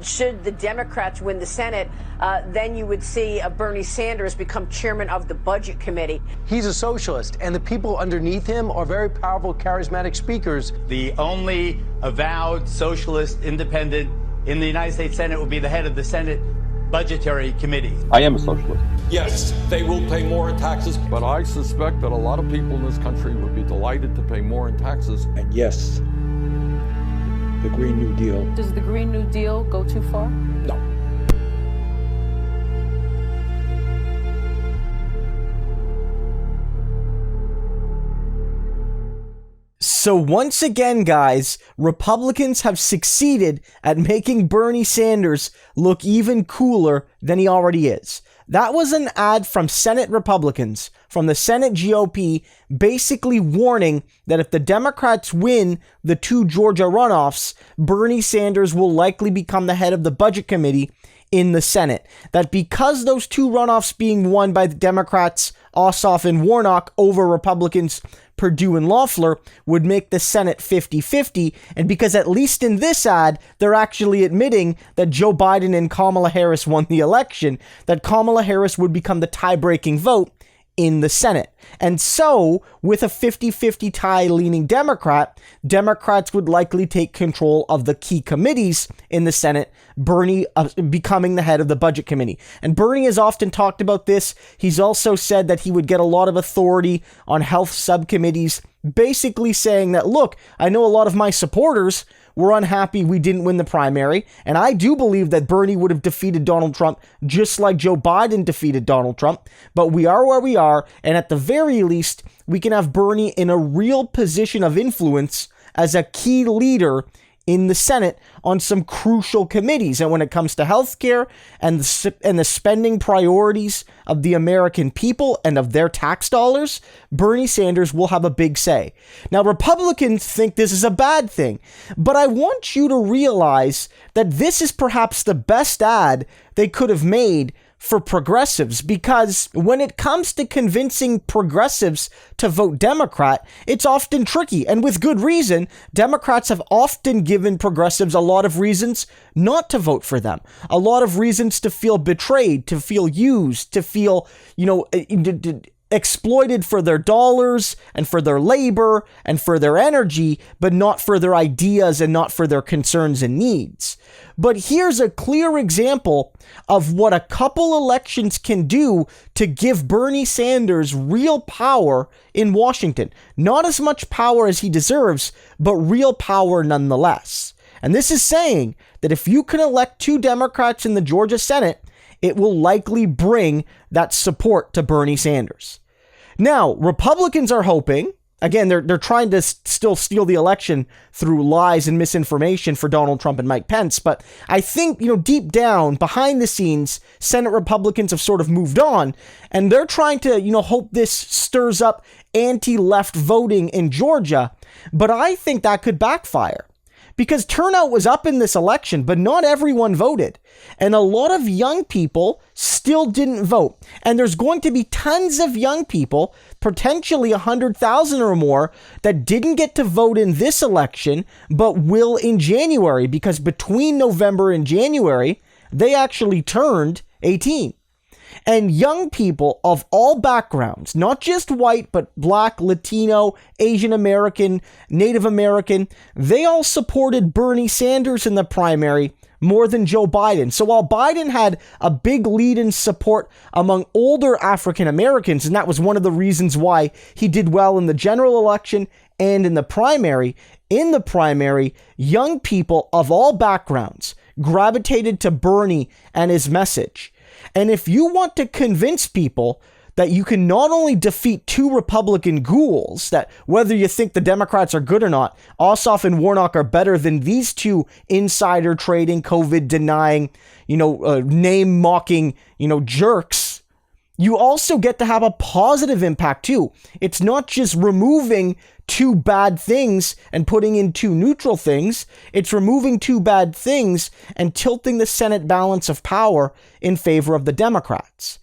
should the Democrats win the Senate, then you would see Bernie Sanders become chairman of the Budget Committee. He's a socialist, and the people underneath him are very powerful, charismatic speakers. The only avowed socialist independent in the United States Senate will be the head of the Senate Budgetary Committee. I am a socialist. Yes, they will pay more in taxes. But I suspect that a lot of people in this country would be delighted to pay more in taxes. And yes, the Green New Deal. Does the Green New Deal go too far? No. So once again, guys, Republicans have succeeded at making Bernie Sanders look even cooler than he already is. That was an ad from Senate Republicans, from the Senate GOP, basically warning that if the Democrats win the 2 Georgia runoffs, Bernie Sanders will likely become the head of the Budget Committee in the Senate. That because those 2 runoffs being won by the Democrats, Ossoff and Warnock, over Republicans Perdue and Loeffler, would make the Senate 50-50, and because at least in this ad, they're actually admitting that Joe Biden and Kamala Harris won the election, that Kamala Harris would become the tie-breaking vote in the Senate. And so, with a 50-50 tie leaning Democrats would likely take control of the key committees in the Senate, Bernie becoming the head of the Budget Committee. And Bernie has often talked about this. He's also said that he would get a lot of authority on health subcommittees, basically saying that, look, I know a lot of my supporters were unhappy we didn't win the primary, and I do believe that Bernie would have defeated Donald Trump just like Joe Biden defeated Donald Trump, but we are where we are, and at the very least, we can have Bernie in a real position of influence as a key leader in the Senate on some crucial committees. And when it comes to healthcare and the spending priorities of the American people and of their tax dollars, Bernie Sanders will have a big say. Now, Republicans think this is a bad thing, but I want you to realize that this is perhaps the best ad they could have made for progressives, because when it comes to convincing progressives to vote Democrat, it's often tricky, and with good reason. Democrats have often given progressives a lot of reasons not to vote for them, a lot of reasons to feel betrayed, to feel used, to feel, exploited for their dollars and for their labor and for their energy, but not for their ideas and not for their concerns and needs. But here's a clear example of what a couple elections can do to give Bernie Sanders real power in Washington. Not as much power as he deserves, but real power nonetheless. And this is saying that if you can elect 2 Democrats in the Georgia Senate, it will likely bring that support to Bernie Sanders. Now, Republicans are hoping, again, they're trying to still steal the election through lies and misinformation for Donald Trump and Mike Pence, but I think, deep down, behind the scenes, Senate Republicans have sort of moved on, and they're trying to, hope this stirs up anti-left voting in Georgia, but I think that could backfire. Because turnout was up in this election, but not everyone voted. And a lot of young people still didn't vote. And there's going to be tons of young people, potentially 100,000 or more, that didn't get to vote in this election, but will in January, because between November and January, they actually turned 18. And young people of all backgrounds, not just white, but Black, Latino, Asian American, Native American, they all supported Bernie Sanders in the primary more than Joe Biden. So while Biden had a big lead in support among older African Americans, and that was one of the reasons why he did well in the general election and in the primary, young people of all backgrounds gravitated to Bernie and his message. And if you want to convince people that you can not only defeat 2 Republican ghouls, that whether you think the Democrats are good or not, Ossoff and Warnock are better than these 2 insider trading, COVID denying, name mocking, jerks, you also get to have a positive impact too. It's not just removing 2 bad things and putting in 2 neutral things. It's removing 2 bad things and tilting the Senate balance of power in favor of the Democrats.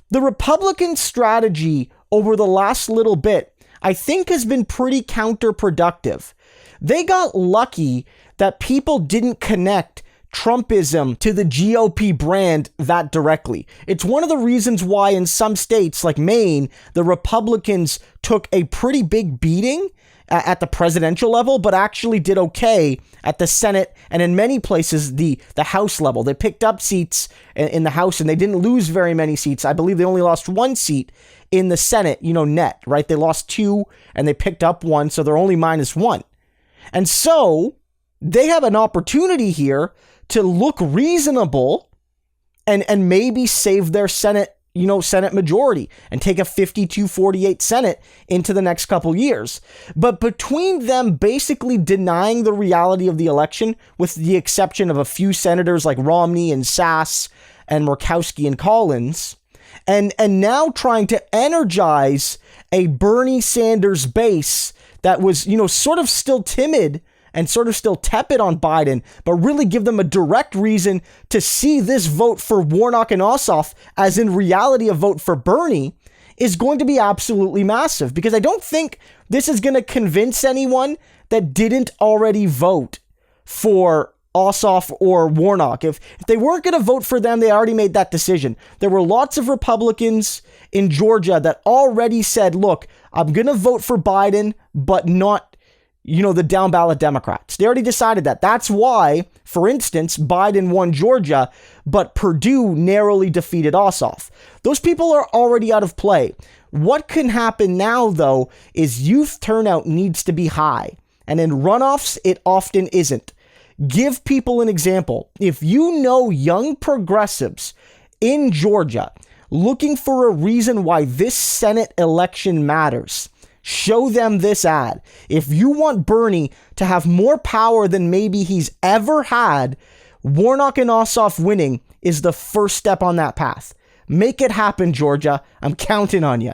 The Republican strategy over the last little bit, I think, has been pretty counterproductive. They got lucky that people didn't connect Trumpism to the GOP brand that directly. It's one of the reasons why in some states like Maine, the Republicans took a pretty big beating at the presidential level, but actually did okay at the Senate and in many places the House level. They picked up seats in the House and they didn't lose very many seats. I believe they only lost 1 seat in the Senate, net, right? They lost 2 and they picked up 1, so they're only -1. And so they have an opportunity here to look reasonable and maybe save their Senate majority and take a 52-48 Senate into the next couple years. But between them basically denying the reality of the election, with the exception of a few senators like Romney and Sass and Murkowski and Collins, and now trying to energize a Bernie Sanders base that was, sort of still timid and sort of still tepid on Biden, but really give them a direct reason to see this vote for Warnock and Ossoff as in reality a vote for Bernie, is going to be absolutely massive. Because I don't think this is going to convince anyone that didn't already vote for Ossoff or Warnock. If they weren't going to vote for them, they already made that decision. There were lots of Republicans in Georgia that already said, look, I'm going to vote for Biden, but not the down ballot Democrats. They already decided that. That's why, for instance, Biden won Georgia, but Perdue narrowly defeated Ossoff. Those people are already out of play. What can happen now, though, is youth turnout needs to be high. And in runoffs, it often isn't. Give people an example. If you know young progressives in Georgia looking for a reason why this Senate election matters, show them this ad. If you want Bernie to have more power than maybe he's ever had, Warnock and Ossoff winning is the first step on that path. Make it happen, Georgia. I'm counting on you.